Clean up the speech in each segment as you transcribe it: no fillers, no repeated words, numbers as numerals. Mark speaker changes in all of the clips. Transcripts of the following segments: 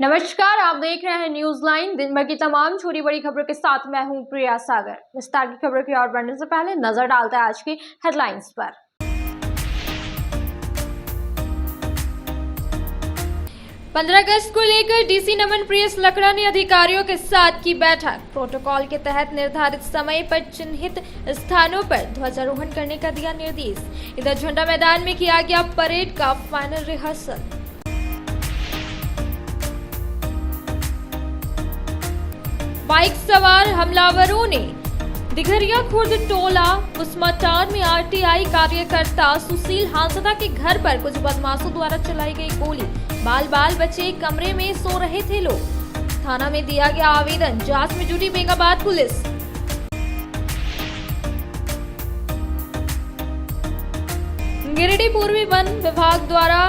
Speaker 1: नमस्कार, आप देख रहे हैं न्यूज लाइन। दिन भर की तमाम छोटी बड़ी खबरों के साथ मैं हूं प्रिया सागर। विस्तार की खबरों की ओर बढ़ने से पहले नजर डालते हैं आज की हेडलाइंस पर। 15 अगस्त को लेकर डीसी नमन प्रियस लकड़ा ने अधिकारियों के साथ की बैठक। प्रोटोकॉल के तहत निर्धारित समय पर चिन्हित स्थानों पर ध्वजारोहण करने का दिया निर्देश। इधर झंडा मैदान में किया गया परेड का फाइनल रिहर्सल। बाइक सवार हमलावरों ने दिघरिया खुर्द टोला कुसमाटांड में आरटीआई कार्यकर्ता सुशील हांसदा के घर पर कुछ बदमाशों द्वारा चलाई गई गोली। बाल बच्चे कमरे में सो रहे थे लोग। थाना में दिया गया आवेदन। जांच में जुटी बेंगाबाद पुलिस। गिरिडीह पूर्वी वन विभाग द्वारा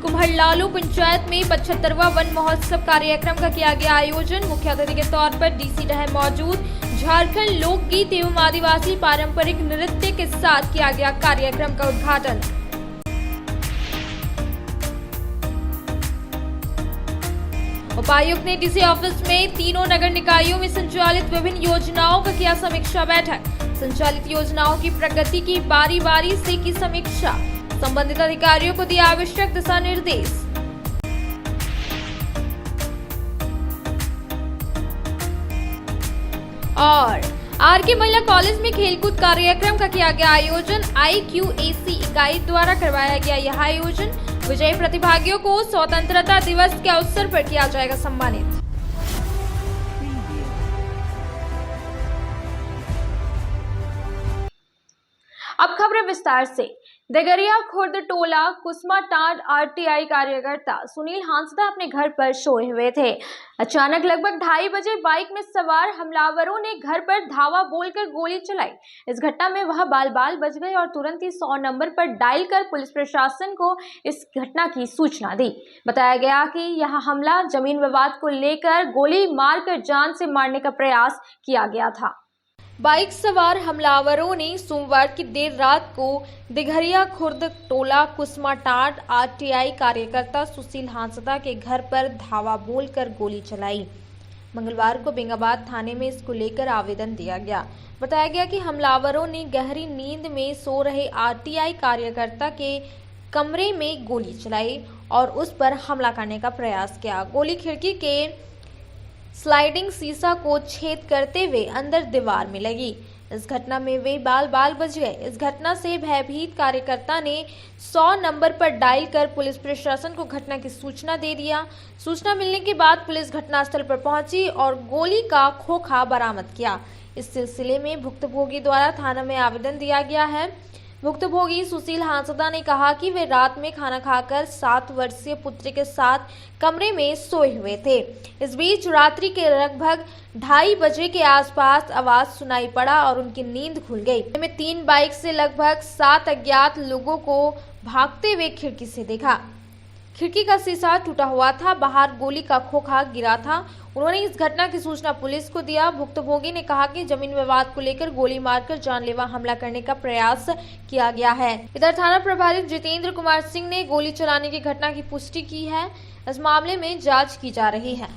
Speaker 1: कुम्हड़लालू पंचायत में 75वां वन महोत्सव कार्यक्रम का किया गया आयोजन। मुख्य अतिथि के तौर पर डीसी रहे मौजूद। झारखंड लोकगीत एवं आदिवासी पारंपरिक नृत्य के साथ किया गया कार्यक्रम का उद्घाटन। उपायुक्त ने डीसी ऑफिस में तीनों नगर निकायों में संचालित विभिन्न योजनाओं का किया समीक्षा बैठक। संचालित योजनाओं की प्रगति की बारी से की समीक्षा। संबंधित अधिकारियों को दिया आवश्यक दिशा निर्देश। और आरके महिला कॉलेज में खेलकूद कार्यक्रम का किया गया आयोजन। IQAC इकाई द्वारा करवाया गया यह आयोजन। विजयी प्रतिभागियों को स्वतंत्रता दिवस के अवसर पर किया जाएगा सम्मानित। अब खबरें विस्तार से। दिघरिया खुर्द टोला कुसमाटांड आरटीआई कार्यकर्ता सुनील हांसदा अपने घर पर सोए हुए थे। अचानक लगभग 2:30 बजे बाइक में सवार हमलावरों ने घर पर धावा बोलकर गोली चलाई। इस घटना में वह बाल बच गए और तुरंत ही 100 नंबर पर डायल कर पुलिस प्रशासन को इस घटना की सूचना दी। बताया गया कि यह हमला जमीन विवाद को लेकर गोली मारकर जान से मारने का प्रयास किया गया था। बाइक सवार हमलावरों ने सोमवार की देर रात को दिघरिया खुर्द टोला कुसमाटांड आरटीआई कार्यकर्ता सुशील हांसदा के घर पर धावा बोलकर गोली चलाई। मंगलवार को बेंगाबाद थाने में इसको लेकर आवेदन दिया गया। बताया गया कि हमलावरों ने गहरी नींद में सो रहे आरटीआई कार्यकर्ता के कमरे में गोली चलाई और उस पर हमला करने का प्रयास किया। गोली खिड़की के स्लाइडिंग शीशा को छेद करते हुए अंदर दीवार में लगी। इस घटना में वे बाल बच गए। इस घटना से भयभीत कार्यकर्ता ने 100 नंबर पर डायल कर पुलिस प्रशासन को घटना की सूचना दे दिया। सूचना मिलने के बाद पुलिस घटनास्थल पर पहुंची और गोली का खोखा बरामद किया। इस सिलसिले में भुक्तभोगी द्वारा थाना में आवेदन दिया गया है। भुक्तभोगी सुशील हांसदा ने कहा कि वे रात में खाना खाकर 7 वर्षीय पुत्र के साथ कमरे में सोए हुए थे। इस बीच रात्रि के लगभग 2:30 बजे के आसपास आवाज सुनाई पड़ा और उनकी नींद खुल गई। में 3 बाइक से लगभग 7 अज्ञात लोगों को भागते हुए खिड़की से देखा। खिड़की का शीशा टूटा हुआ था। बाहर गोली का खोखा गिरा था। उन्होंने इस घटना की सूचना पुलिस को दिया। भुक्तभोगी ने कहा कि जमीन विवाद को लेकर गोली मारकर जानलेवा हमला करने का प्रयास किया गया है। इधर थाना प्रभारी जितेंद्र कुमार सिंह ने गोली चलाने की घटना की पुष्टि की है। इस मामले में जांच की जा रही है।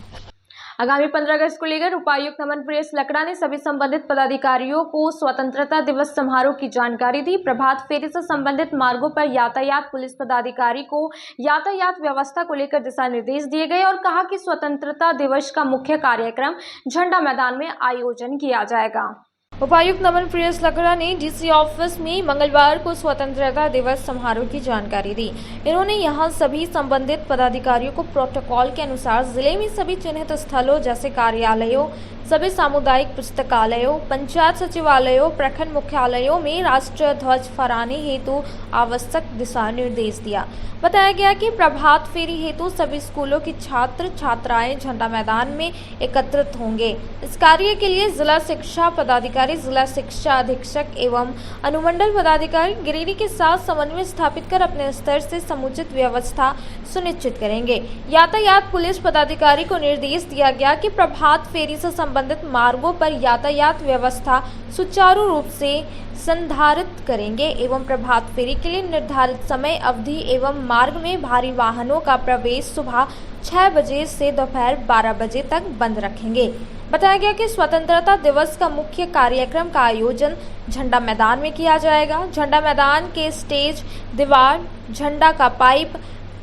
Speaker 1: आगामी 15 अगस्त को लेकर उपायुक्त नमन प्रियस लकड़ा ने सभी संबंधित पदाधिकारियों को स्वतंत्रता दिवस समारोह की जानकारी दी। प्रभात फेरी से संबंधित मार्गों पर यातायात पुलिस पदाधिकारी को यातायात व्यवस्था को लेकर दिशा निर्देश दिए गए और कहा कि स्वतंत्रता दिवस का मुख्य कार्यक्रम झंडा मैदान में आयोजन किया जाएगा। उपायुक्त नमन प्रियस लकड़ा ने डीसी ऑफिस में मंगलवार को स्वतंत्रता दिवस समारोह की जानकारी दी। इन्होंने यहां सभी संबंधित पदाधिकारियों को प्रोटोकॉल के अनुसार जिले में सभी चिन्हित स्थलों जैसे कार्यालयों, सभी सामुदायिक पुस्तकालयों, पंचायत सचिवालयों, प्रखंड मुख्यालयों में राष्ट्रीय ध्वज फहराने हेतु आवश्यक दिशा निर्देश दिया। बताया गया कि प्रभात फेरी हेतु सभी स्कूलों की छात्र छात्राएं झंडा मैदान में एकत्रित होंगे। इस कार्य के लिए जिला शिक्षा पदाधिकारी पदाधिकारी, जिला शिक्षा अधीक्षक एवं अनुमंडल पदाधिकारी गिरिडीह के साथ समन्वय स्थापित कर अपने स्तर से समुचित व्यवस्था सुनिश्चित करेंगे। यातायात पुलिस पदाधिकारी को निर्देश दिया गया कि प्रभात फेरी से संबंधित मार्गों पर यातायात व्यवस्था सुचारू रूप से संधारित करेंगे एवं प्रभात फेरी के लिए निर्धारित समय अवधि एवं मार्ग में भारी वाहनों का प्रवेश सुबह 6 बजे से दोपहर 12 बजे तक बंद रखेंगे। बताया गया कि स्वतंत्रता दिवस का मुख्य कार्यक्रम का आयोजन झंडा मैदान में किया जाएगा। झंडा मैदान के स्टेज, दीवार, झंडा का पाइप,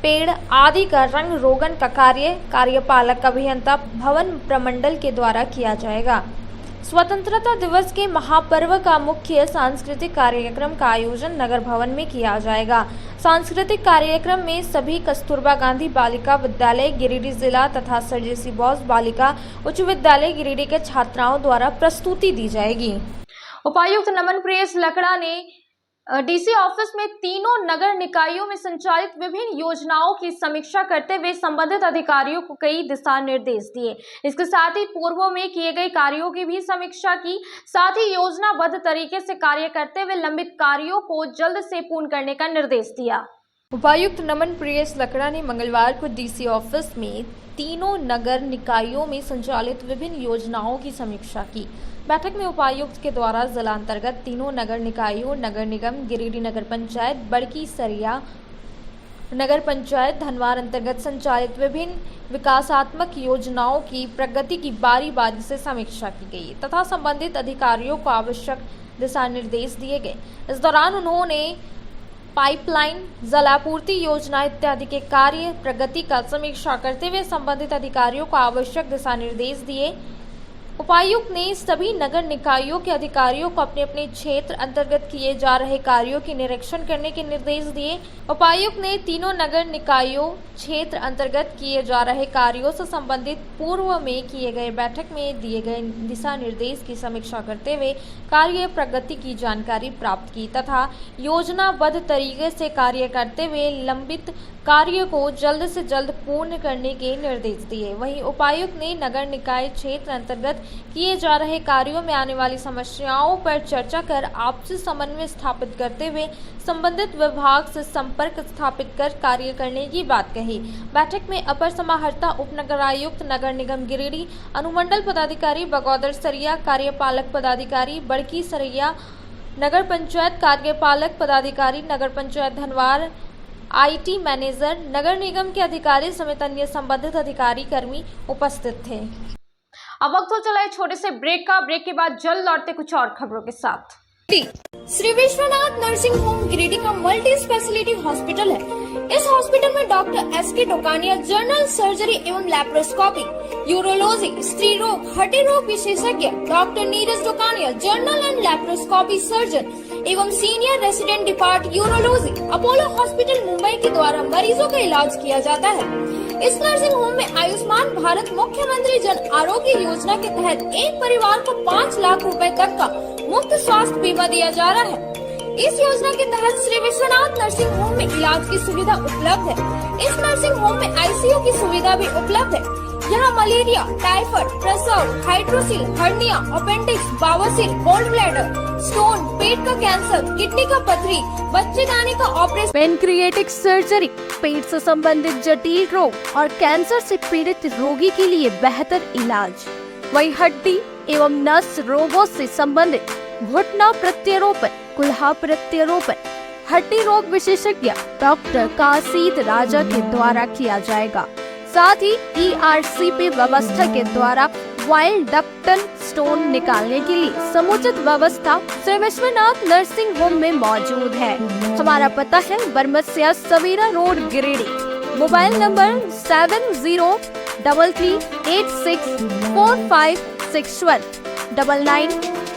Speaker 1: पेड़ आदि का रंग रोगन का कार्यपालक अभियंता भवन प्रमंडल के द्वारा किया जाएगा। स्वतंत्रता दिवस के महापर्व का मुख्य सांस्कृतिक कार्यक्रम का आयोजन नगर भवन में किया जाएगा। सांस्कृतिक कार्यक्रम में सभी कस्तूरबा गांधी बालिका विद्यालय गिरिडीह जिला तथा सर जेसी बॉस बालिका उच्च विद्यालय गिरिडीह के छात्राओं द्वारा प्रस्तुति दी जाएगी। उपायुक्त नमन प्रियेश लकड़ा ने डीसी ऑफिस में तीनों नगर निकायों में संचालित विभिन्न योजनाओं की समीक्षा करते हुए संबंधित अधिकारियों को कई दिशा निर्देश दिए। इसके साथ ही पूर्व में किए गए कार्यों की भी समीक्षा की। साथ ही योजनाबद्ध तरीके से कार्य करते हुए लंबित कार्यों को जल्द से पूर्ण करने का निर्देश दिया। उपायुक्त नमन प्रियेश लकड़ा ने मंगलवार को डीसी ऑफिस में तीनों नगर निकायों में संचालित विभिन्न योजनाओं की समीक्षा की। बैठक में उपायुक्त के द्वारा जिला अंतर्गत तीनों नगर निकायों नगर निगम गिरिडीह नगर पंचायत, बड़की सरिया नगर पंचायत, धनवार अंतर्गत संचालित विभिन्न विकासात्मक योजनाओं की प्रगति की बारी बारी से समीक्षा की गई तथा संबंधित अधिकारियों को आवश्यक दिशा निर्देश दिए गए। इस दौरान उन्होंने पाइपलाइन, जलापूर्ति योजना इत्यादि के कार्य प्रगति का समीक्षा करते हुए संबंधित अधिकारियों को आवश्यक दिशा निर्देश दिए। उपायुक्त ने सभी नगर निकायों के अधिकारियों को अपने अपने क्षेत्र अंतर्गत किए जा रहे कार्यों की निरीक्षण करने के निर्देश दिए। उपायुक्त ने तीनों नगर निकायों क्षेत्र अंतर्गत किए जा रहे कार्यों से संबंधित पूर्व में किए गए बैठक में दिए गए दिशा निर्देश की समीक्षा करते हुए कार्य प्रगति की जानकारी प्राप्त की तथा योजनाबद्ध तरीके से कार्य करते हुए लंबित कार्य को जल्द से जल्द पूर्ण करने के निर्देश दिए। वहीं उपायुक्त ने नगर निकाय क्षेत्र अंतर्गत किए जा रहे कार्यों में आने वाली समस्याओं पर चर्चा कर आपसी समन्वय स्थापित करते हुए संबंधित विभाग से संपर्क स्थापित कर कार्य करने की बात कही। बैठक में अपर समाहर्ता उपनगर आयुक्त नगर निगम गिरिडीह, अनुमंडल पदाधिकारी बगौदर सरिया, कार्यपालक पदाधिकारी बड़की सरिया, नगर पंचायत कार्यपालक पदाधिकारी नगर पंचायत धनवार, आईटी मैनेजर, नगर निगम के अधिकारी समेत अन्य संबंधित अधिकारी कर्मी उपस्थित थे। अब वक्त हो चला है छोटे से ब्रेक का। ब्रेक के बाद जल्द लौटते कुछ और खबरों के साथ। श्री विश्वनाथ नर्सिंग होम गिरिडीह का मल्टी स्पेशलिटी हॉस्पिटल है। इस हॉस्पिटल में doctor SK Dokania general surgery एवं लैप्रोस्कोपी, यूरोलॉजी, स्त्री रोग, हड्डी रोग विशेषज्ञ, doctor Neeraj Dokania general and laparoscopy surgeon एवं senior resident depart urology, Apollo hospital Mumbai के द्वारा मरीजों का इलाज किया जाता है। इस नर्सिंग होम में आयुष्मान भारत मुख्यमंत्री जन आरोग्य योजना के तहत एक परिवार को 5 लाख रुपए तक का मुफ्त स्वास्थ्य बीमा दिया जा रहा है। इस योजना के तहत श्री विश्वनाथ नर्सिंग होम में इलाज की सुविधा उपलब्ध है। इस नर्सिंग होम में आईसीयू की सुविधा भी उपलब्ध है। यहाँ मलेरिया, टाइफाइड, प्रसव, हाइड्रोसिल, हर्निया, अपेंडिक्स, बावसीर, गोल्ड ब्लैडर, स्टोन, पेट का कैंसर, किडनी का पथरी, बच्चेदानी का ऑपरेशन, पेनक्रिएटिक सर्जरी, पेट से संबंधित जटिल रोग और कैंसर से पीड़ित रोगी के लिए बेहतर इलाज। वहीं हड्डी एवं नस रोगों से संबंधित घुटना प्रत्यारोपण, कुल्हा प्रत्यारोपण, हड्डी रोग विशेषज्ञ डॉक्टर काशीद राजा के द्वारा किया जाएगा। साथ ही ERCP व्यवस्था के द्वारा वाइल्ड डक्टल स्टोन निकालने के लिए समुचित व्यवस्था श्री विश्वनाथ नर्सिंग होम में मौजूद है। हमारा पता है Baramasia Savera road Giridih. Mobile number 7086464561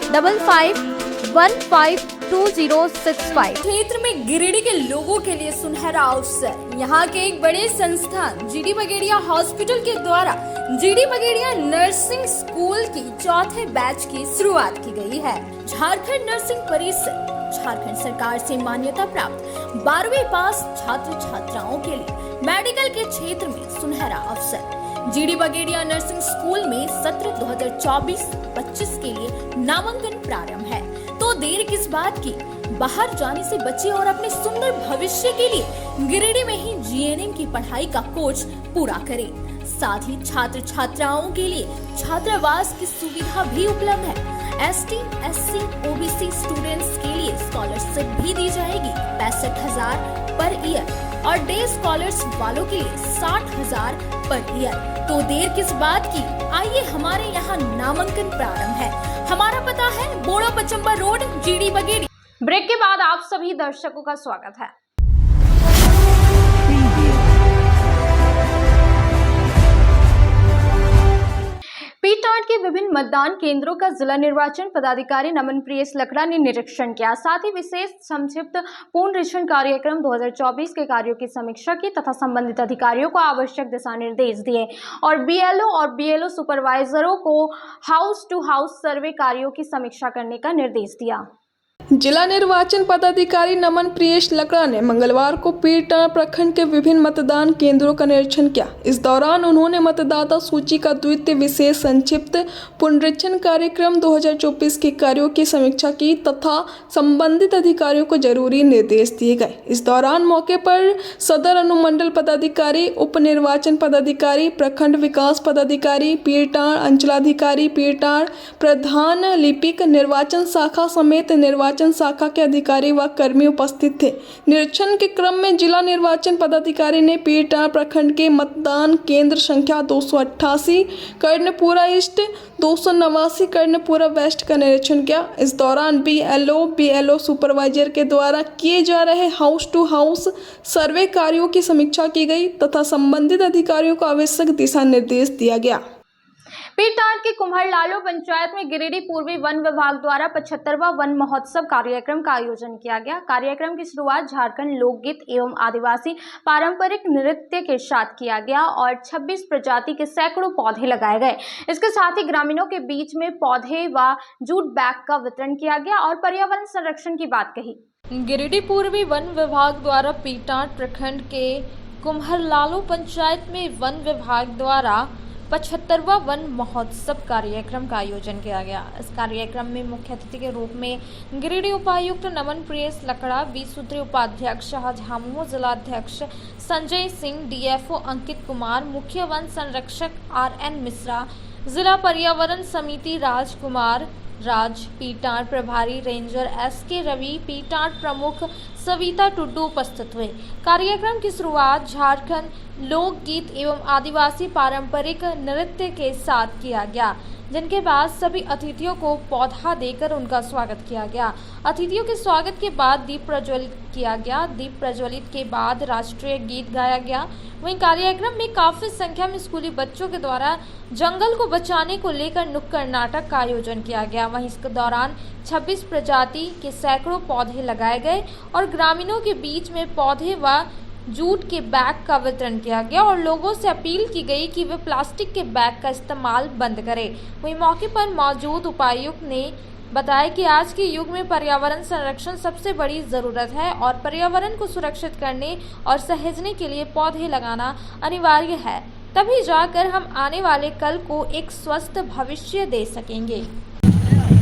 Speaker 1: 9955152065। क्षेत्र में गिरिडीह के लोगों के लिए सुनहरा अवसर। यहाँ के एक बड़े संस्थान जीडी बगेड़िया हॉस्पिटल के द्वारा जीडी बगेड़िया नर्सिंग स्कूल की 4थे बैच की शुरुआत की गई है। झारखंड नर्सिंग परिषद झारखंड सरकार से मान्यता प्राप्त 12वीं पास छात्र छात्राओं के लिए मेडिकल के क्षेत्र में सुनहरा अवसर।
Speaker 2: जीडी बगेड़िया नर्सिंग स्कूल में सत्र 2024-25 के लिए नामांकन प्रारंभ है, तो देर किस बात की। बाहर जाने से बचे और अपने सुंदर भविष्य के लिए गिरिडीह में ही जीएनएम की पढ़ाई का कोर्स पूरा करें। साथ ही छात्र छात्राओं के लिए छात्रावास की सुविधा भी उपलब्ध है। एसटी, एससी, ओबीसी स्टूडेंट्स के लिए स्कॉलरशिप भी दी जाएगी 65,000 पर ईयर और डे स्कॉलर्स वालों के लिए 60,000 पर ईयर। तो देर किस बात की, आइए हमारे यहाँ नामांकन प्रारंभ है। हमारा पता है Boda Pachamba road, GD Bagedia.
Speaker 1: Break के बाद आप सभी दर्शकों का स्वागत है। पीटाट के विभिन्न मतदान केंद्रों का जिला निर्वाचन पदाधिकारी नमन प्रियेश लकड़ा ने निरीक्षण किया। साथ ही विशेष संक्षिप्त पुनरीक्षण कार्यक्रम 2024 के कार्यों की समीक्षा की तथा संबंधित अधिकारियों को आवश्यक दिशा निर्देश दिए और बीएलओ सुपरवाइजरों को हाउस टू हाउस सर्वे कार्यों की समीक्षा करने का निर्देश दिया।
Speaker 3: जिला निर्वाचन पदाधिकारी नमन प्रियेश लकड़ा ने मंगलवार को पीटाट प्रखंड के विभिन्न मतदान केंद्रों का निरीक्षण किया। इस दौरान उन्होंने मतदाता सूची का द्वितीय विशेष संक्षिप्त पुनरीक्षण कार्यक्रम 2024 के कार्यों की समीक्षा की तथा संबंधित अधिकारियों को जरूरी निर्देश दिए गए। इस दौरान मौके पर सदर अनुमंडल पदाधिकारी, उप निर्वाचन पदाधिकारी, प्रखंड विकास पदाधिकारी, पीटाट अंचलाधिकारी, पीटाट प्रधान लिपिक, निर्वाचन शाखा समेत निर्वाचन शाखा के अधिकारी व कर्मी उपस्थित थे। निरीक्षण के क्रम में जिला निर्वाचन पदाधिकारी ने पीटाट प्रखंड के मतदान केंद्र संख्या 288 कर्णपुरा ईस्ट, 289 कर्णपुरा वेस्ट का निरीक्षण किया। इस दौरान बीएलओ सुपरवाइजर के द्वारा किए जा रहे हाउस टू हाउस सर्वे कार्यों की समीक्षा की गई तथा संबंधित अधिकारियों को आवश्यक दिशा निर्देश दिया गया।
Speaker 1: पीटाट के कुम्हरलालो पंचायत में गिरिडीह पूर्वी वन विभाग द्वारा 75वां वन महोत्सव कार्यक्रम का आयोजन किया गया। कार्यक्रम की शुरुआत झारखंड लोकगीत एवं आदिवासी पारंपरिक नृत्य के साथ किया गया और 26 प्रजाति के सैकड़ों पौधे लगाए गए। इसके साथ ही ग्रामीणों के बीच में पौधे व जूट बैग का वितरण किया गया और पर्यावरण संरक्षण की बात कही।
Speaker 4: गिरिडीह पूर्वी वन विभाग द्वारा पीटाट प्रखंड के कुम्हरलालो पंचायत में वन विभाग द्वारा 75वां वन महोत्सव कार्यक्रम का आयोजन किया गया। इस कार्यक्रम में मुख्य अतिथि के रूप में गिरिडीह उपायुक्त नमन प्रियेश लकड़ा, 20 सूत्रीय उपाध्यक्ष झामुमो, जिलाध्यक्ष संजय सिंह, डीएफओ अंकित कुमार, मुख्य वन संरक्षक RN मिश्रा, जिला पर्यावरण समिति राजकुमार राज, पीटाट प्रभारी रेंजर SK रवि, पीटाट प्रमुख सविता टुड्डू उपस्थित हुए। कार्यक्रम की शुरुआत झारखंड लोकगीत एवं आदिवासी पारंपरिक नृत्य के साथ किया गया, जिनके बाद सभी अतिथियों को पौधा देकर उनका स्वागत किया गया। अतिथियों के स्वागत के बाद दीप प्रज्वलित किया गया। दीप प्रज्वलित के बाद राष्ट्रीय गीत गाया गया। वहीं कार्यक्रम में काफी संख्या में स्कूली बच्चों के द्वारा जंगल को बचाने को लेकर नुक्कड़ नाटक का आयोजन किया गया। वहीं इस दौरान 26 प्रजाति के सैकड़ों पौधे लगाए गए और ग्रामीणों के बीच में पौधे व जूट के बैग का वितरण किया गया और लोगों से अपील की गई कि वे प्लास्टिक के बैग का इस्तेमाल बंद करें। वहीं मौके पर मौजूद उपायुक्त ने बताया कि आज के युग में पर्यावरण संरक्षण सबसे बड़ी ज़रूरत है और पर्यावरण को सुरक्षित करने और सहेजने के लिए पौधे लगाना अनिवार्य है, तभी जाकर हम आने वाले कल को एक स्वस्थ भविष्य दे सकेंगे।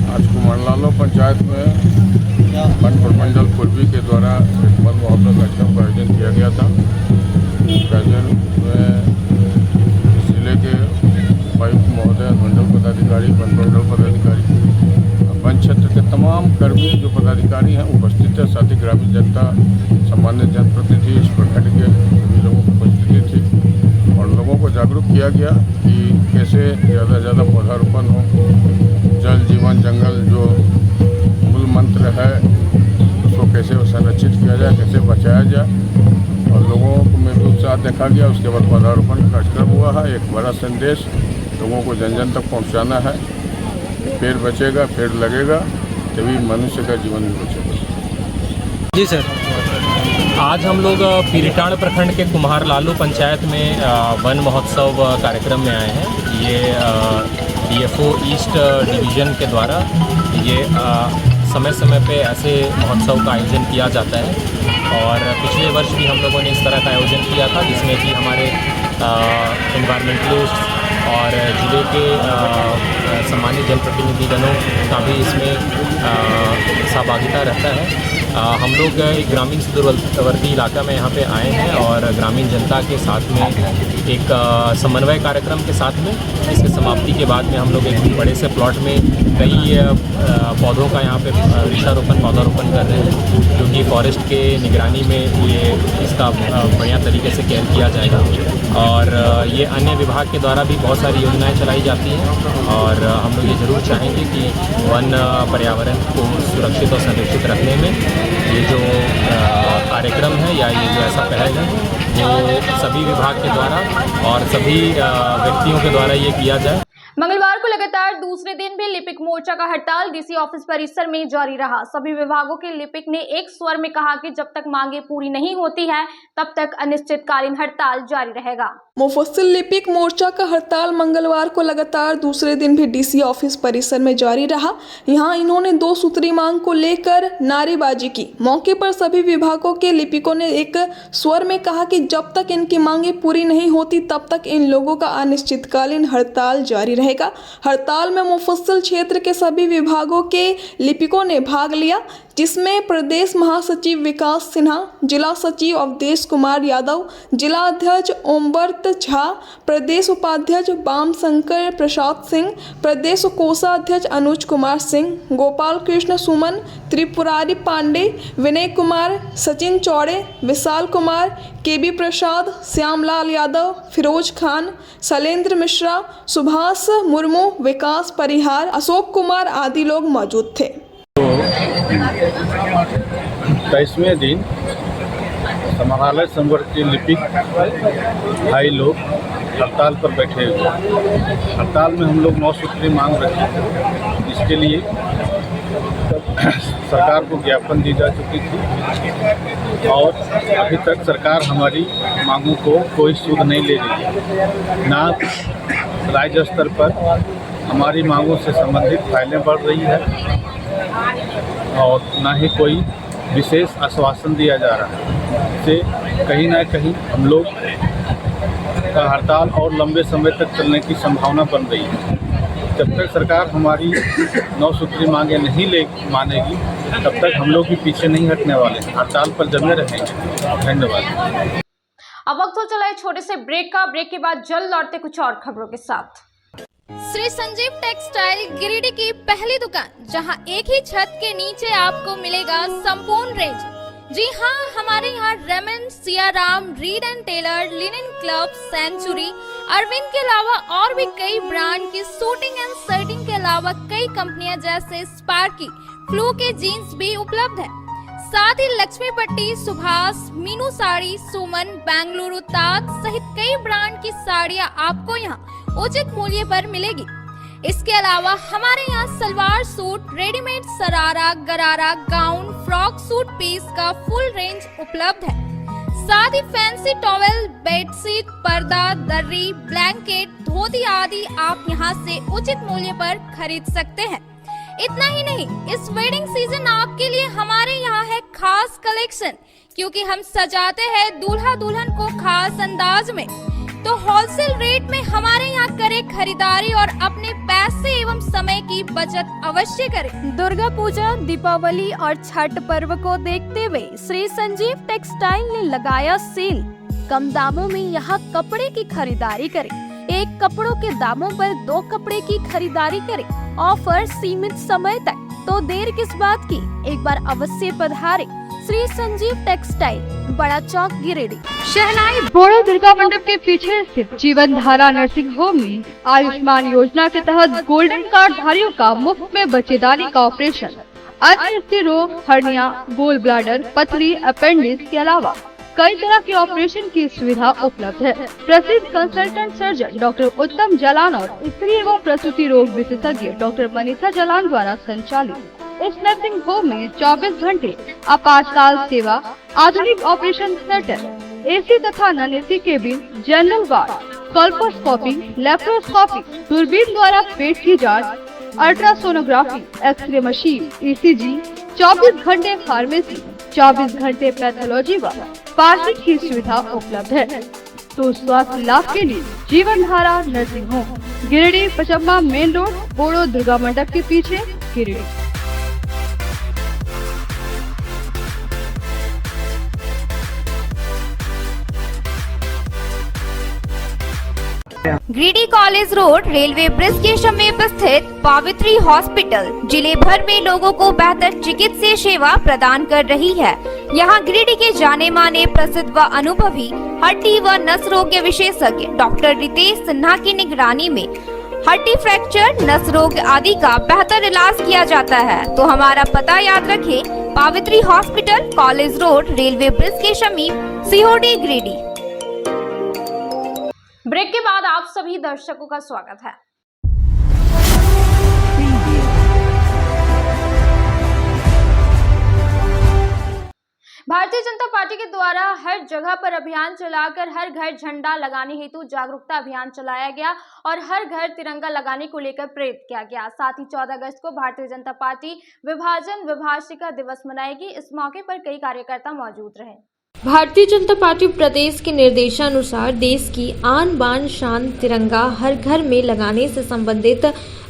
Speaker 5: आज कुम्हरलालो पंचायत में वन प्रमंडल पूर्वी के द्वारा एक वन महोत्सव कार्यक्रम का आयोजन किया गया था। कार्यक्रम में जिले के उपायुक्त महोदय, मंडल पदाधिकारी, वन प्रमंडल पदाधिकारी, वन क्षेत्र के तमाम कर्मी जो पदाधिकारी हैं उपस्थित थे। साथ ही ग्रामीण जनता, सामान्य जनप्रतिनिधि, इस प्रखंड के सभी लोगों की उपस्थिति थी और लोगों को जागरूक किया गया कि कैसे ज़्यादा से ज़्यादा पौधारोपण हो। जल जीवन जंगल जो मूल मंत्र है उसको कैसे संरक्षित किया जाए, कैसे बचाया जाए और लोगों में भी उत्साह देखा गया। उसके बाद पौधारोपण कार्यक्रम हुआ है। एक बड़ा संदेश लोगों को जन जन तक पहुंचाना है। पेड़ बचेगा, पेड़ लगेगा, तभी मनुष्य का जीवन भी बचेगा।
Speaker 6: जी सर, आज हम लोग पीटाट प्रखंड के कुम्हरलालो पंचायत में वन महोत्सव कार्यक्रम में आए हैं। ये DFO ईस्ट डिवीज़न के द्वारा ये समय समय पे ऐसे महोत्सव का आयोजन किया जाता है और पिछले वर्ष भी हम लोगों ने इस तरह का आयोजन किया था जिसमें कि हमारे एनवायरमेंटलिस्ट और जिले के सम्मानित जनप्रतिनिधिगणों का भी इसमें सहभागिता रहता है। हम लोग एक ग्रामीण सुदूरवर्ती इलाका में यहाँ पे आए हैं और ग्रामीण जनता के साथ में एक समन्वय कार्यक्रम के साथ में इसके समाप्ति के बाद में हम लोग एक बड़े से प्लॉट में कई पौधों का यहाँ पे वृक्षारोपण पौधारोपण कर रहे हैं, जो कि फॉरेस्ट के निगरानी में ये इसका बढ़िया तरीके से केयर किया जाएगा। और ये अन्य विभाग के द्वारा भी बहुत सारी योजनाएं चलाई जाती हैं और हम लोग ये ज़रूर चाहेंगे कि वन पर्यावरण को सुरक्षित और संरक्षित रखने में ये जो कार्यक्रम है या ये जो ऐसा पहल है वो सभी विभाग के द्वारा और सभी व्यक्तियों के द्वारा ये किया जाए।
Speaker 1: मंगलवार को लगातार दूसरे दिन भी लिपिक मोर्चा का हड़ताल डीसी ऑफिस परिसर में जारी रहा। सभी विभागों के लिपिक ने एक स्वर में कहा कि जब तक मांगे पूरी नहीं होती है तब तक अनिश्चितकालीन हड़ताल जारी रहेगा।
Speaker 3: मुफस्सिल लिपिक मोर्चा का हड़ताल मंगलवार को लगातार दूसरे दिन भी डीसी ऑफिस परिसर में जारी रहा। यहां इन्होंने 2 सूत्री मांग को लेकर नारेबाजी की। मौके पर सभी विभागों के लिपिकों ने एक स्वर में कहा कि जब तक इनकी मांगे पूरी नहीं होती तब तक इन लोगों का अनिश्चितकालीन हड़ताल जारी रहेगा। हड़ताल में मुफस्सिल क्षेत्र के सभी विभागों के लिपिकों ने भाग लिया, जिसमें प्रदेश महासचिव विकास सिन्हा, जिला सचिव अवधेश कुमार यादव, जिला अध्यक्ष ओमवर्त झा, प्रदेश उपाध्यक्ष बाम शंकर प्रसाद सिंह, प्रदेश कोषाध्यक्ष अनुज कुमार सिंह, गोपाल कृष्ण सुमन, त्रिपुरारी पांडे, विनय कुमार, सचिन चौड़े, विशाल कुमार, केबी प्रसाद, श्यामलाल यादव, फिरोज खान, शैलेंद्र मिश्रा, सुभाष मुर्मू, विकास परिहार, अशोक कुमार आदि लोग मौजूद थे।
Speaker 7: 23वें दिन समाहरणालय संवर्ग के लिपिक भाई लोग हड़ताल पर बैठे हुए। हड़ताल में हम लोग 9 सूत्री मांग रखे। इसके लिए सरकार को ज्ञापन दी जा चुकी थी और अभी तक सरकार हमारी मांगों को कोई सुध नहीं ले रही है। ना राज्य स्तर पर हमारी मांगों से संबंधित फाइलें बढ़ रही है और ना ही कोई विशेष आश्वासन दिया जा रहा है। इससे कहीं ना कहीं हम लोग का हड़ताल और लंबे समय तक चलने की संभावना बन रही है। जब तक सरकार हमारी 9 सूत्री मांगे नहीं मानेगी तब तक हम लोग भी पीछे नहीं हटने वाले हैं, हड़ताल पर जमे रहेंगे। धन्यवाद।
Speaker 1: अब वक्त हो चला है छोटे से ब्रेक का। ब्रेक के बाद जल्द लौटते कुछ और खबरों के साथ।
Speaker 2: श्री संजीव टेक्सटाइल गिरिडीह की पहली दुकान, जहां एक ही छत के नीचे आपको मिलेगा संपूर्ण रेंज। जी हाँ, हमारे यहाँ Raymond, Siyaram, Reid and Taylor, Linen Club, Century, Arvind के अलावा और भी कई ब्रांड की सूटिंग एंड शर्टिंग के अलावा कई कंपनियां जैसे स्पार्की, फ्लू के जीन्स भी उपलब्ध है। साथ ही लक्ष्मी पट्टी, सुभाष, मीनू साड़ी, सुमन, बेंगलुरु ताज सहित कई ब्रांड की साड़ियां आपको यहाँ उचित मूल्य पर मिलेगी। इसके अलावा हमारे यहाँ सलवार सूट, रेडीमेड सरारा, गरारा, गाउन, फ्रॉक सूट पीस का फुल रेंज उपलब्ध है। साथ ही फैंसी टॉवेल, बेडशीट, पर्दा, दर्री, ब्लैंकेट, धोती आदि आप यहाँ से उचित मूल्य पर खरीद सकते हैं। इतना ही नहीं, इस वेडिंग सीजन आपके लिए हमारे यहाँ है खास कलेक्शन, क्योंकि हम सजाते हैं दूल्हा दुल्हन को खास अंदाज में। तो होलसेल रेट में हमारे यहाँ करें खरीदारी और अपने पैसे एवं समय की बचत अवश्य करें।
Speaker 4: दुर्गा पूजा, दीपावली और छठ पर्व को देखते हुए श्री संजीव टेक्सटाइल ने लगाया सेल। कम दामों में यहाँ कपड़े की खरीदारी करें। एक कपड़ों के दामों पर 2 कपड़े की खरीदारी करें। ऑफर सीमित समय तक, तो देर किस बात की, एक बार अवश्य पधारें। श्री संजीव टेक्सटाइल, बड़ा चौक, गिरिडीह।
Speaker 8: शहनाई बोरो दुर्गा मंडप के पीछे स्थित जीवन धारा नर्सिंग होम में आयुष्मान योजना के तहत गोल्डन कार्ड धारियों का मुफ्त में बच्चेदानी का ऑपरेशन, अन्य स्थिर रोग, हर्निया, गोल ब्लैडर, पथरी, अपेंडिक्स के अलावा कई तरह के ऑपरेशन की सुविधा उपलब्ध है। प्रसिद्ध कंसल्टेंट सर्जन डॉक्टर उत्तम जलान और स्त्री एवं प्रसूति रोग विशेषज्ञ डॉक्टर मनीषा जलान द्वारा संचालित इस नर्सिंग होम में 24 घंटे आपातकाल सेवा, आधुनिक ऑपरेशन थिएटर, एसी तथा non AC cabin, general ward, colposcopy, laparoscopy, दूरबीन द्वारा पेट की जांच, अल्ट्रासोनोग्राफी, एक्सरे मशीन, ECG, 24 घंटे फार्मेसी, 24 घंटे पैथोलॉजी व पार्किंग की सुविधा उपलब्ध है। तो स्वास्थ्य लाभ के लिए Jeevan Dhara nursing home, Giridih Pachamba main road, Bodo Durga मंडप के पीछे, Giridih.
Speaker 9: Giridih college road railway bridge के समीप स्थित पावित्री हॉस्पिटल जिले भर में लोगों को बेहतर चिकित्सीय सेवा प्रदान कर रही है। यहाँ गिरिडीह के जाने माने प्रसिद्ध व अनुभवी हड्डी व नस रोग विशेषज्ञ डॉक्टर रितेश सिन्हा की निगरानी में हड्डी फ्रैक्चर, नस रोग आदि का बेहतर इलाज किया जाता है। तो हमारा पता याद रखें, Pavitri hospital, college road, railway bridge के समीप, सीहोडी, गिरिडीह।
Speaker 1: ब्रेक के बाद आप सभी दर्शकों का स्वागत है। भारतीय जनता पार्टी के द्वारा हर जगह पर अभियान चलाकर हर घर झंडा लगाने हेतु जागरूकता अभियान चलाया गया और हर घर तिरंगा लगाने को लेकर प्रेरित किया गया। साथ ही 14 अगस्त को भारतीय जनता पार्टी विभाजन विभाषिका दिवस मनाएगी। इस मौके पर कई कार्यकर्ता मौजूद रहे।
Speaker 4: भारतीय जनता पार्टी प्रदेश के निर्देशानुसार देश की आन बान शान तिरंगा हर घर में लगाने से संबंधित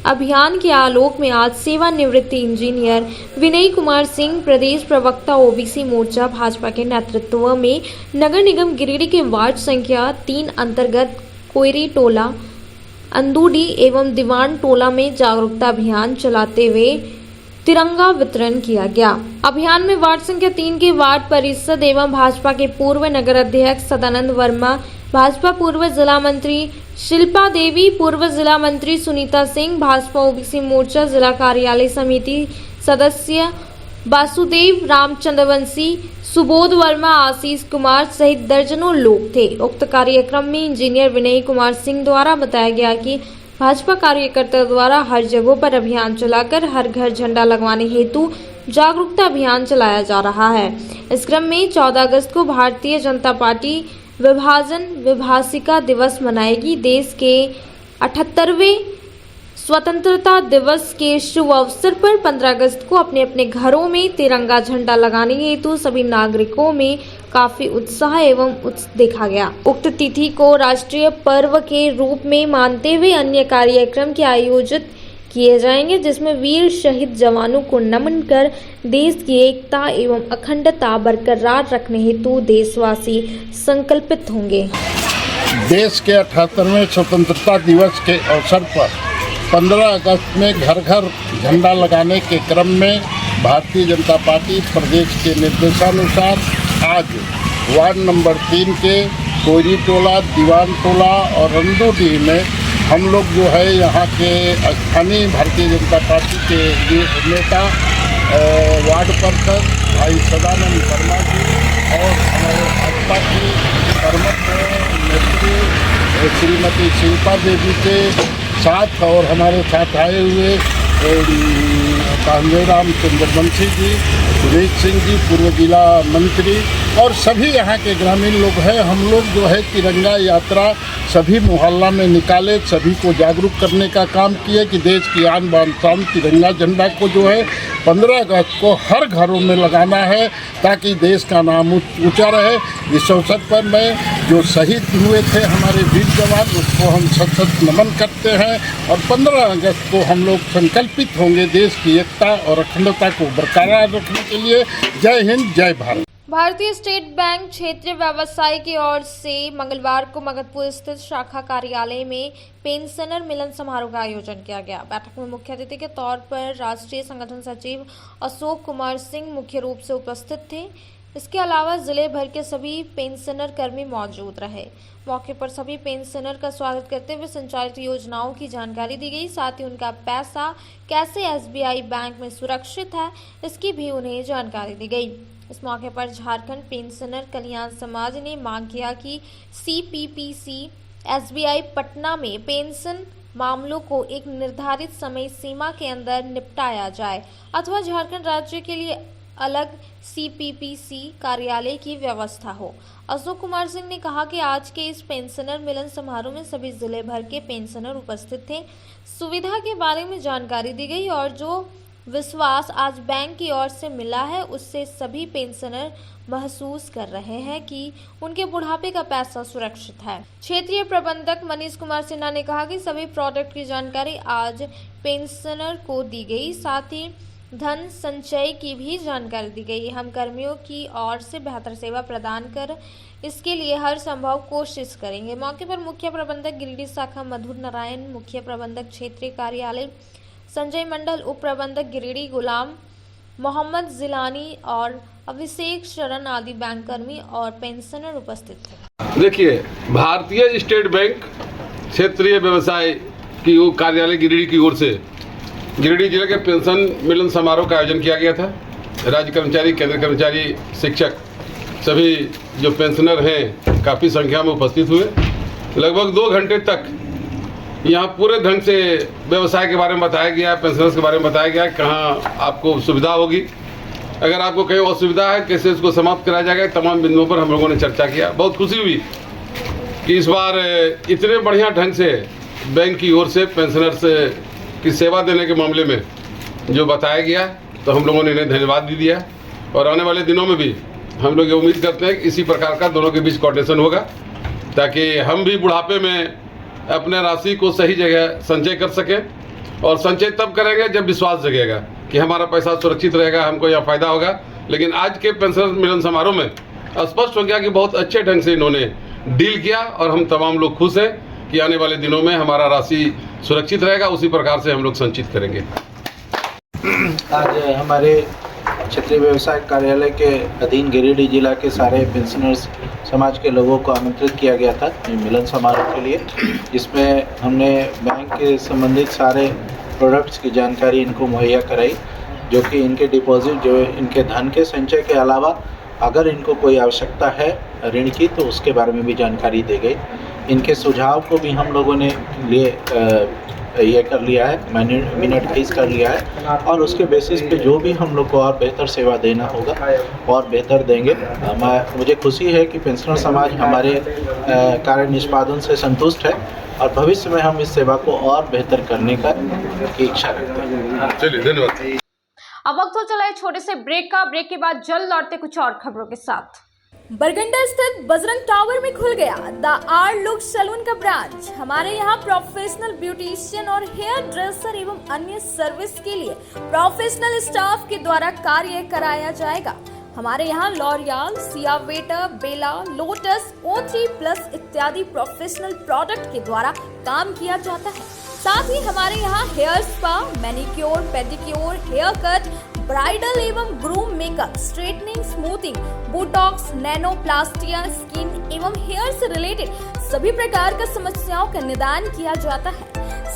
Speaker 4: अभियान के आलोक में आज सेवानिवृत्त इंजीनियर विनय कुमार सिंह, प्रदेश प्रवक्ता ओबीसी मोर्चा भाजपा के नेतृत्व में नगर निगम गिरिडीह के वार्ड संख्या 3 अंतर्गत कोयरी टोला, अंदूडी एवं दीवान टोला में जागरूकता अभियान चलाते हुए तिरंगा वितरण किया गया। अभियान में वार्ड संख्या 3 के वार्ड परिषद एवं भाजपा के पूर्व नगर अध्यक्ष सदानंद वर्मा, भाजपा पूर्व जिला मंत्री शिल्पा देवी, पूर्व जिला मंत्री सुनीता सिंह, भाजपा ओबीसी मोर्चा जिला कार्यालय समिति सदस्य वासुदेव रामचंद्रवंशी, सुबोध वर्मा, आशीष कुमार सहित दर्जनों लोग थे। उक्त कार्यक्रम में इंजीनियर विनय कुमार सिंह द्वारा बताया गया कि भाजपा कार्यकर्ता द्वारा हर जगहों पर अभियान चलाकर हर घर झंडा लगवाने हेतु जागरूकता अभियान चलाया जा रहा है। इस क्रम में 14 अगस्त को भारतीय जनता पार्टी विभाजन विभाषिका दिवस मनाएगी। देश के 78वें स्वतंत्रता दिवस के शुभ अवसर पर 15 अगस्त को अपने अपने घरों में तिरंगा झंडा लगाने हेतु सभी नागरिकों में काफी उत्साह एवं देखा गया। उक्त तिथि को राष्ट्रीय पर्व के रूप में मानते हुए अन्य कार्यक्रम के आयोजित किए जाएंगे, जिसमें वीर शहीद जवानों को नमन कर देश की एकता एवं अखंडता बरकरार रखने हेतु देशवासी संकल्पित होंगे।
Speaker 10: देश के 78वें स्वतंत्रता दिवस के अवसर पर 15 अगस्त में घर घर झंडा लगाने के क्रम में भारतीय जनता पार्टी प्रदेश के निर्देशानुसार आज वार्ड नंबर 3 के कोयरी टोला, दीवान टोला और रंदोडी में हम लोग जो है यहाँ के स्थानीय भारतीय जनता पार्टी के नेता वार्ड पार्षद भाई सदानंद वर्मा जी और हमारे भाजपा की कर्मठ नेत्री श्रीमती शिल्पा देवी के साथ और हमारे साथ आए हुए कांगेराम चंद्रवंशी जी, सुरेश सिंह जी पूर्व जिला मंत्री और सभी यहाँ के ग्रामीण लोग हैं। हम लोग जो है तिरंगा यात्रा सभी मोहल्ला में निकाले, सभी को जागरूक करने का काम किए कि देश की आन बान शान तिरंगा झंडा को जो है 15 अगस्त को हर घरों में लगाना है ताकि देश का नाम ऊंचा रहे। इस अवसर पर मैं जो शहीद हुए थे हमारे वीर जवान उसको हम सशक्त नमन करते हैं और 15 अगस्त को हम लोग संकल्पित होंगे देश की एकता और अखंडता को बरकरार रखने के लिए। जय हिंद, जय भारत।
Speaker 4: भारतीय स्टेट बैंक क्षेत्रीय व्यवसाय की ओर से मंगलवार को मगधपुर स्थित शाखा कार्यालय में पेंशनर मिलन समारोह का आयोजन किया गया। बैठक में मुख्य अतिथि के तौर पर राष्ट्रीय संगठन सचिव अशोक कुमार सिंह मुख्य रूप से उपस्थित थे। इसके अलावा जिले भर के सभी पेंशनर कर्मी मौजूद रहे। मौके पर सभी पेंशनर का स्वागत करते हुए संचालित योजनाओं की जानकारी दी गई। साथ ही उनका पैसा कैसे SBI बैंक में सुरक्षित है इसकी भी उन्हें जानकारी दी गई। इस मौके पर झारखंड पेंशनर कल्याण समाज ने मांग किया कि CPPC SBI पटना में पेंशन मामलों को एक निर्धारित समय सीमा के अंदर निपटाया जाए अथवा झारखंड राज्य के लिए अलग CPPC कार्यालय की व्यवस्था हो। अशोक कुमार सिंह ने कहा कि आज के इस पेंशनर मिलन समारोह में सभी जिले भर के पेंशनर उपस्थित थे। सुविधा के बारे में जानकारी दी गई और जो विश्वास आज बैंक की ओर से मिला है उससे सभी पेंशनर महसूस कर रहे हैं कि उनके बुढ़ापे का पैसा सुरक्षित है। क्षेत्रीय प्रबंधक मनीष कुमार सिन्हा ने कहा कि सभी प्रोडक्ट की जानकारी आज पेंशनर को दी गई, साथ ही धन संचय की भी जानकारी दी गई। हम कर्मियों की ओर से बेहतर सेवा प्रदान कर इसके लिए हर संभव कोशिश करेंगे। मौके पर मुख्य प्रबंधक गिरिडीह शाखा मधुर नारायण, मुख्य प्रबंधक क्षेत्रीय कार्यालय संजय मंडल, उप प्रबंधक गिरिडीह गुलाम मोहम्मद जिलानी और अभिषेक शरण आदि बैंक कर्मी और पेंशनर उपस्थित थे।
Speaker 11: देखिए, भारतीय स्टेट बैंक क्षेत्रीय व्यवसाय की कार्यालय गिरिडीह की ओर से गिरिडीह जिले के पेंशन मिलन समारोह का आयोजन किया गया था। राज्य कर्मचारी, केंद्र कर्मचारी, शिक्षक सभी जो पेंशनर हैं काफ़ी संख्या में उपस्थित हुए। लगभग 2 घंटे तक यहाँ पूरे ढंग से व्यवसाय के बारे में बताया गया, पेंशनर्स के बारे में बताया गया, कहाँ आपको सुविधा होगी, अगर आपको कहीं असुविधा है कैसे उसको समाप्त कराया जाएगा। तमाम बिंदुओं पर हम लोगों ने चर्चा किया। बहुत खुशी हुई कि इस बार इतने बढ़िया ढंग से बैंक की ओर से पेंशनर्स की सेवा देने के मामले में जो बताया गया, तो हम लोगों ने इन्हें धन्यवाद भी दिया। और आने वाले दिनों में भी हम लोग ये उम्मीद करते हैं कि इसी प्रकार का दोनों के बीच कोऑर्डिनेशन होगा, ताकि हम भी बुढ़ापे में अपने राशि को सही जगह संचय कर सकें। और संचय तब करेंगे जब विश्वास जगेगा कि हमारा पैसा सुरक्षित रहेगा, हमको यह फायदा होगा। लेकिन आज के पेंशन मिलन समारोह में स्पष्ट हो गया कि बहुत अच्छे ढंग से इन्होंने डील किया और हम तमाम लोग खुश हैं कि आने वाले दिनों में हमारा राशि सुरक्षित रहेगा, उसी प्रकार से हम लोग संचित करेंगे।
Speaker 12: आज हमारे क्षेत्रीय व्यवसाय कार्यालय के अधीन गिरिडीह जिला के सारे पेंशनर्स समाज के लोगों को आमंत्रित किया गया था मिलन समारोह के लिए, जिसमें हमने बैंक के संबंधित सारे प्रोडक्ट्स की जानकारी इनको मुहैया कराई, जो कि इनके डिपॉजिट, जो इनके धन के संचय के अलावा अगर इनको कोई आवश्यकता है ऋण की तो उसके बारे में भी जानकारी दी गई। इनके सुझाव को भी हम लोगों ने ये कर लिया है, मिनटवाइज कर लिया है, और उसके बेसिस पे जो भी हम लोग को और बेहतर सेवा देना होगा और बेहतर देंगे। मुझे खुशी है कि पेंशनर समाज हमारे कार्य निष्पादन से संतुष्ट है और भविष्य में हम इस सेवा को और बेहतर करने की इच्छा रखते हैं।
Speaker 11: चलिए, धन्यवाद।
Speaker 1: अब वक्त हो चला है छोटे से ब्रेक का। ब्रेक के बाद जल्द लौटते कुछ और खबरों के साथ।
Speaker 2: बरगंडा स्थित बजरंग टावर में खुल गया द आर्ट लुक सैलून का ब्रांच। हमारे यहाँ प्रोफेशनल ब्यूटिशियन और हेयर ड्रेसर एवं अन्य सर्विस के लिए प्रोफेशनल स्टाफ के द्वारा कार्य कराया जाएगा। हमारे यहाँ लॉरियल, सियावेटा, बेला, लोटस, O3+ इत्यादि प्रोफेशनल प्रोडक्ट के द्वारा काम किया जाता है। साथ ही हमारे यहाँ hair spa, manicure, pedicure, hair cut, bridal एवं groom makeup, straightening, smoothing, botox, nanoplastia, skin एवं हेयर से रिलेटेड सभी प्रकार का समस्याओं का निदान किया जाता है।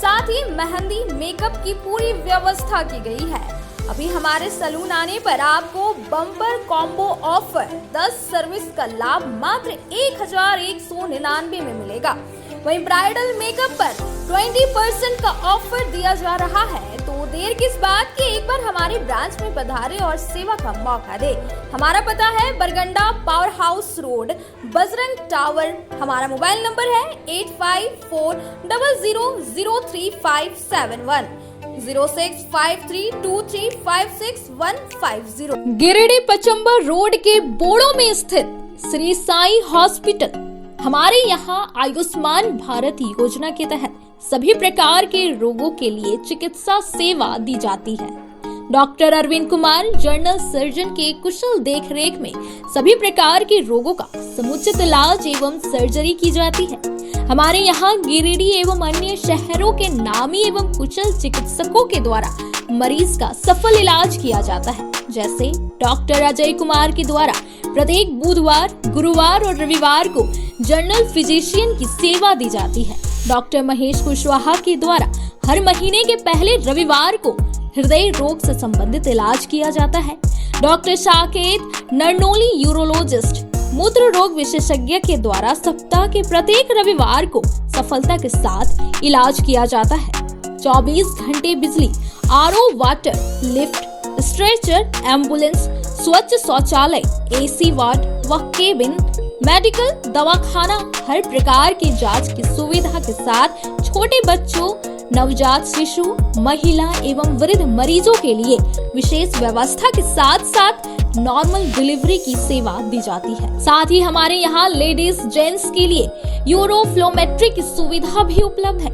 Speaker 2: साथ ही मेहंदी, मेकअप की पूरी व्यवस्था की गई है। अभी हमारे सैलून आने पर आपको बम्पर कॉम्बो ऑफर 10 सर्विस का लाभ मात्र 1199 में मिलेगा। वहीं ब्राइडल मेकअप पर 20% का ऑफर दिया जा रहा है। तो देर किस बात की, एक बार हमारे ब्रांच में पधारे और सेवा का मौका दे। हमारा पता है Barganda power house road, Bajrang tower. हमारा मोबाइल नंबर है 8540003571 0653235650। गिरिडीह पचंबर रोड के बोड़ो में स्थित श्री साई हॉस्पिटल। हमारे यहाँ आयुष्मान भारत योजना के तहत सभी प्रकार के रोगों के लिए चिकित्सा सेवा दी जाती है। Doctor Arvind Kumar general surgeon के कुशल देखरेख में सभी प्रकार के रोगों का समुचित इलाज एवं सर्जरी की जाती है। हमारे यहाँ गिरिडीह एवं अन्य शहरों के नामी एवं कुशल चिकित्सकों के द्वारा मरीज का सफल इलाज किया जाता है। जैसे डॉक्टर अजय कुमार के द्वारा प्रत्येक बुधवार, गुरुवार और रविवार को जनरल फिजिशियन की सेवा दी जाती है। डॉक्टर महेश कुशवाहा के द्वारा हर महीने के पहले रविवार को हृदय रोग से संबंधित इलाज किया जाता है। डॉक्टर साकेत नरनोली यूरोलॉजिस्ट मूत्र रोग विशेषज्ञ के द्वारा सप्ताह के प्रत्येक रविवार को सफलता के साथ इलाज किया जाता है। 24 घंटे बिजली, RO water, lift, stretcher, ambulance, स्वच्छ शौचालय, AC वार्ड व केबिन, मेडिकल, दवाखाना, हर प्रकार की जांच की सुविधा के साथ छोटे बच्चों, नवजात शिशु, महिला एवं वृद्ध मरीजों के लिए विशेष व्यवस्था के साथ साथ नॉर्मल डिलीवरी की सेवा दी जाती है। साथ ही हमारे यहाँ लेडीज जेंट्स के लिए यूरोफ्लोमेट्री की सुविधा भी उपलब्ध है।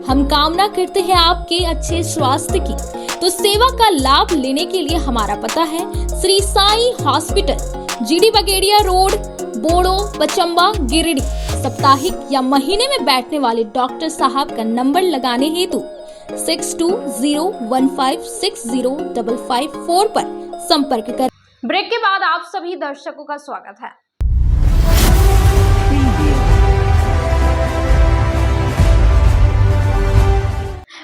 Speaker 2: हम कामना करते हैं आपके अच्छे स्वास्थ्य की, तो सेवा का लाभ लेने के लिए हमारा पता है श्री साई हॉस्पिटल, GD बगेड़िया रोड, बोड़ो, पचम्बा, गिरिडीह। साप्ताहिक या महीने में बैठने वाले डॉक्टर साहब का नंबर लगाने हेतु 6201560554 पर संपर्क कर।
Speaker 1: ब्रेक के बाद आप सभी दर्शकों का स्वागत है।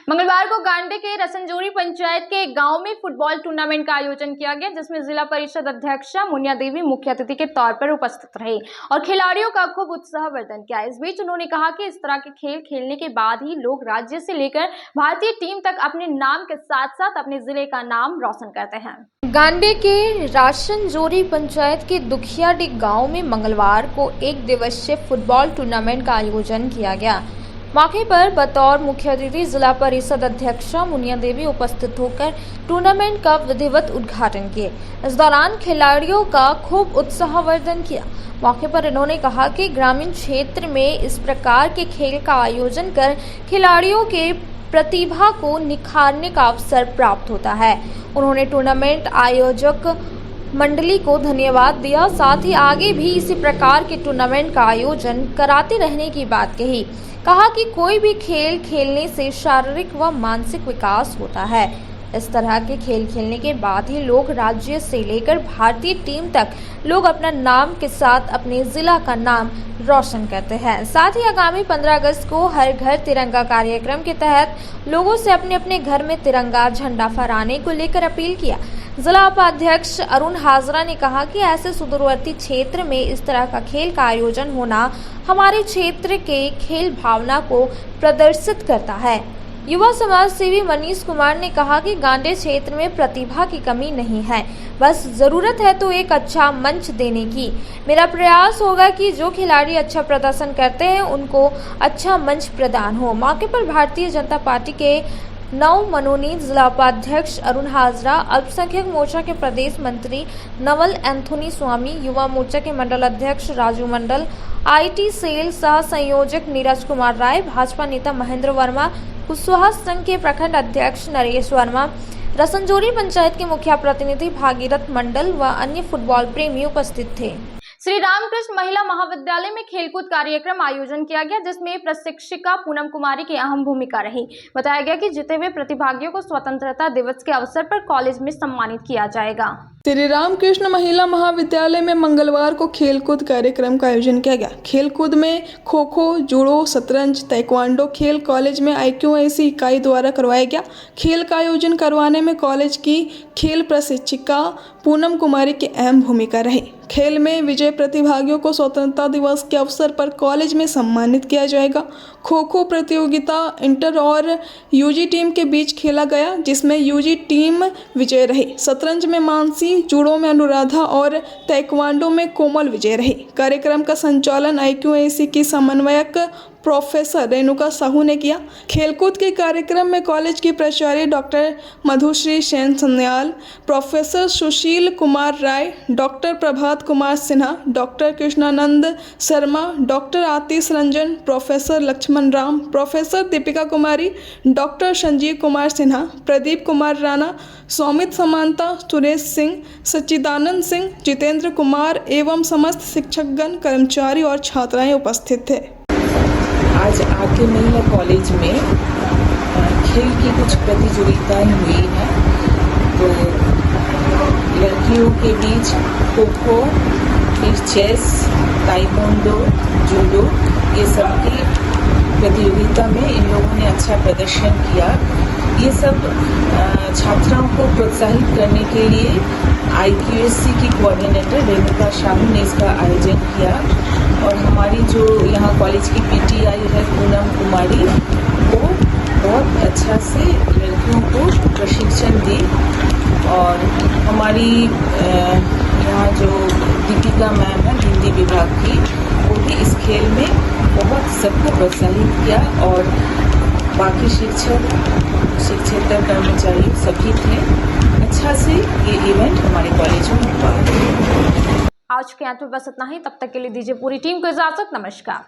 Speaker 1: मंगलवार को गांडे के रसनजोरी पंचायत के एक गांव में फुटबॉल टूर्नामेंट का आयोजन किया गया, जिसमें जिला परिषद अध्यक्षा मुनिया देवी मुख्य अतिथि के तौर पर उपस्थित रही और खिलाड़ियों का खूब उत्साहवर्धन किया। इस बीच उन्होंने कहा कि इस तरह के खेल खेलने के बाद ही लोग राज्य से लेकर भारतीय टीम तक अपने नाम के साथ साथ अपने जिले का नाम रोशन करते हैं।
Speaker 4: गांडे के राशनजोरी पंचायत के दुखियाडी गांव में मंगलवार को 1 दिवसीय फुटबॉल टूर्नामेंट का आयोजन किया गया। मौके पर बतौर मुख्य अतिथि जिला परिषद अध्यक्षा मुनिया देवी उपस्थित होकर टूर्नामेंट का विधिवत उद्घाटन किए। इस दौरान खिलाड़ियों का खूब उत्साहवर्धन किया। मौके पर इन्होंने कहा कि ग्रामीण क्षेत्र में इस प्रकार के खेल का आयोजन कर खिलाड़ियों के प्रतिभा को निखारने का अवसर प्राप्त होता है। उन्होंने टूर्नामेंट आयोजक मंडली को धन्यवाद दिया, साथ ही आगे भी इसी प्रकार के टूर्नामेंट का आयोजन कराते रहने की बात कही। कहा कि कोई भी खेल खेलने से शारीरिक व मानसिक विकास होता है। इस तरह के खेल खेलने के बाद ही लोग राज्य से लेकर भारतीय टीम तक लोग अपना नाम के साथ अपने जिला का नाम रोशन करते हैं। साथ ही आगामी 15 अगस्त को हर घर तिरंगा कार्यक्रम के तहत लोगों से अपने अपने घर में तिरंगा झंडा फहराने को लेकर अपील किया। जिला उपाध्यक्ष अरुण हाजरा ने कहा कि ऐसे सुदूरवर्ती क्षेत्र में इस तरह का खेल का आयोजन होना हमारे क्षेत्र के खेल भावना को प्रदर्शित करता है। युवा समाज सेवी मनीष कुमार ने कहा कि गांडे क्षेत्र में प्रतिभा की कमी नहीं है, बस जरूरत है तो एक अच्छा मंच देने की। मेरा प्रयास होगा कि जो खिलाड़ी अच्छा प्रदर्शन करते हैं उनको अच्छा मंच प्रदान हो। मौके पर भारतीय जनता पार्टी के नव मनोनीत जिला उपाध्यक्ष अरुण हाजरा, अल्पसंख्यक मोर्चा के प्रदेश मंत्री नवल एंथोनी स्वामी, युवा मोर्चा के मंडल अध्यक्ष राजू मंडल, IT सेल सह संयोजक नीरज कुमार राय, भाजपा नेता महेंद्र वर्मा, कुशवाहा संघ के प्रखंड अध्यक्ष नरेश वर्मा, रसनजोरी पंचायत के मुखिया प्रतिनिधि भागीरथ मंडल व अन्य फुटबॉल प्रेमी उपस्थित थे।
Speaker 1: श्री रामकृष्ण महिला महाविद्यालय में खेलकूद कार्यक्रम आयोजन किया गया, जिसमें प्रशिक्षिका पूनम कुमारी की अहम भूमिका रही। बताया गया कि जीते हुए प्रतिभागियों को स्वतंत्रता दिवस के अवसर पर कॉलेज में सम्मानित किया जाएगा।
Speaker 3: श्री रामकृष्ण महिला महाविद्यालय में मंगलवार को खेलकूद कार्यक्रम का आयोजन किया गया। खेलकूद में खो खो, जूडो, शतरंज, ताइक्वांडो खेल कॉलेज में IQAC इकाई द्वारा करवाया गया। खेल का आयोजन करवाने में कॉलेज की खेल प्रशिक्षिका पूनम कुमारी की अहम भूमिका रही। खेल में विजय प्रतिभागियों को स्वतंत्रता दिवस के अवसर पर कॉलेज में सम्मानित किया जाएगा। खो खो प्रतियोगिता इंटर और UG टीम के बीच खेला गया, जिसमें UG टीम विजय रही। शतरंज में मानसी, जूडो में अनुराधा और ताइक्वांडो में कोमल विजय रही। कार्यक्रम का संचालन IQAC की समन्वयक प्रोफेसर रेणुका साहू ने किया। खेलकूद के कार्यक्रम में कॉलेज की प्राचार्य doctor Madhushree Sen Sanyal, professor Sushil Kumar Rai, doctor Prabhat Kumar Sinha, doctor Krishnanand Sharma, doctor आतिश Ranjan, professor Lakshman Ram, professor Deepika Kumari, doctor Sanjeev Kumar Sinha, Pradeep Kumar Rana, Saumit समांता, Suresh Singh, सच्चिदानंद सिंह, जितेंद्र कुमार एवं समस्त शिक्षकगण, कर्मचारी और छात्राएं उपस्थित थे।
Speaker 13: आज आके महिला कॉलेज में खेल की कुछ प्रतियोगिताएं हुई हैं। तो लड़कियों के बीच खो खो, फिर चेस, ताइक्वांडो, जूडो, ये सब की प्रतियोगिता में इन लोगों ने अच्छा प्रदर्शन किया। ये सब छात्राओं को प्रोत्साहित करने के लिए IQAC की कोऑर्डिनेटर रेणुका साहू ने इसका आयोजन किया। और हमारी जो यहाँ कॉलेज की PTI है पूनम कुमारी, वो बहुत अच्छा से लड़कियों को प्रशिक्षण दी। और हमारे हमारी यहाँ जो दीपिका मैम है हिंदी विभाग की, वो भी इस खेल में बहुत सबको प्रोत्साहित किया और बाकी शिक्षकेतर कर्मचारी सभी थे। अच्छा से ये इवेंट हमारे कॉलेज में हुआ।
Speaker 1: आज के अंत में बस इतना ही। तब तक के लिए दीजिए पूरी टीम को इजाजत। नमस्कार।